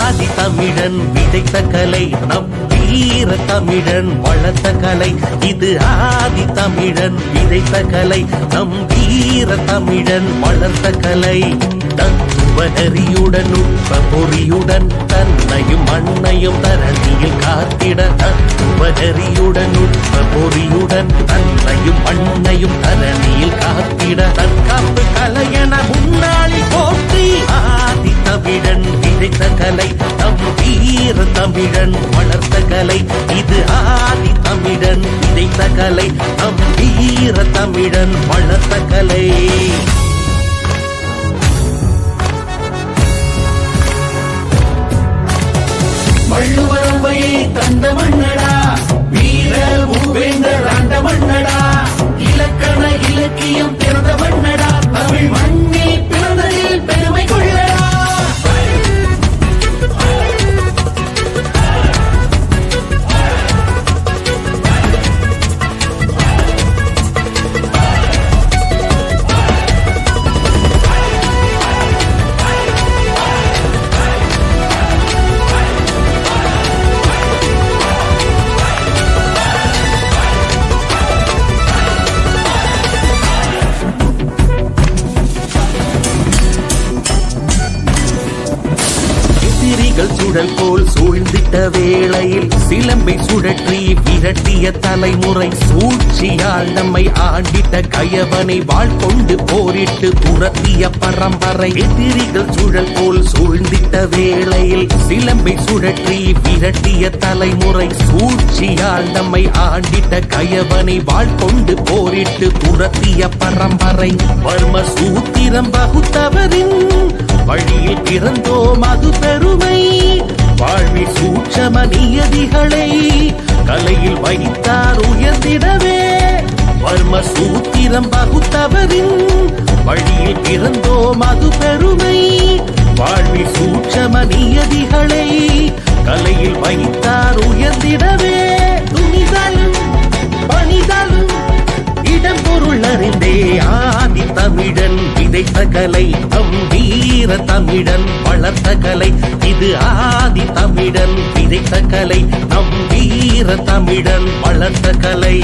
ஆதி தமிழன் விதைத்த கலை, நம் வீர தமிழன் வளர்த்த கலை. இது ஆதி தமிழன் விதைத்த கலை, நம் வீர தமிழன் வளர்த்த கலை. தத்துவநெறியுடன் உட்ப பொறியுடன் தன்னையும் மண்ணையும் தரணியில் காத்திட. தத்துவநெறியுடன் உட்ப பொறியுடன் தன்னையும் மண்ணையும் தரணியில் காத்திட. தற்காப்பு கலையென முன்னாளில் போற்றி ஆதி தமிழன் விதைத்த கலை, நம் வீர தமிழன் வளர்த்த கலை. இது ஆதி தமிழன் விதைத்த கலை, நம் வீர தமிழன் வளர்த்த கலை. வள்ளுவரவையை தந்த மன்னடா, வீர மூவேந்தர் ஆண்ட மன்னடா, இலக்கண இலக்கியம் பிறந்த மன்னடா, தமிழ் மண்ணில் பிறந்ததில் பெருமை கொள்ளடா. சுழல் போல் சூழ்ந்திட்ட வேளையில் சிலம்பை சுழற்றி விரட்டிய தலைமுறை, சூழ்ச்சியால் நம்மை ஆண்டிட்ட கயவனை வாழ் கொண்டு போரிட்டு துரத்திய பரம்பரை. எதிரிகள் சுழல் போல் சூழ்ந்திட்ட வேளையில் சிலம்பை சுழற்றி விரட்டிய தலைமுறை, சூழ்ச்சியால் நம்மை ஆண்டிட்ட கயவனை வாழ் கொண்டு போரிட்டு துரத்திய பரம்பரை. வர்ம சூத்திரம் வகுத்தவரின் வழியில் பிறந்தோம் அது பெருமை. வாழ்வில் சூட்சம நியதிகளை கலையில் வைத்தார் உயர்ந்திடவே. வர்ம சூத்திரம் வகுத்தவரின் வழியில் பிறந்தோம் அது பெருமை. வாழ்வில் சூட்சம நியதிகளை கலையில் வைத்தார் உயர்ந்திடவே. துணிதலும் பணிதலும் இடம் பொருள் அறிந்தே ஆதி தமிழன் விதைத்த கலை, நம் வீர தமிழன் வளர்த்த கலை. இது ஆதி தமிழன் விதைத்த கலை, நம் வீர தமிழன் வளர்த்த கலை.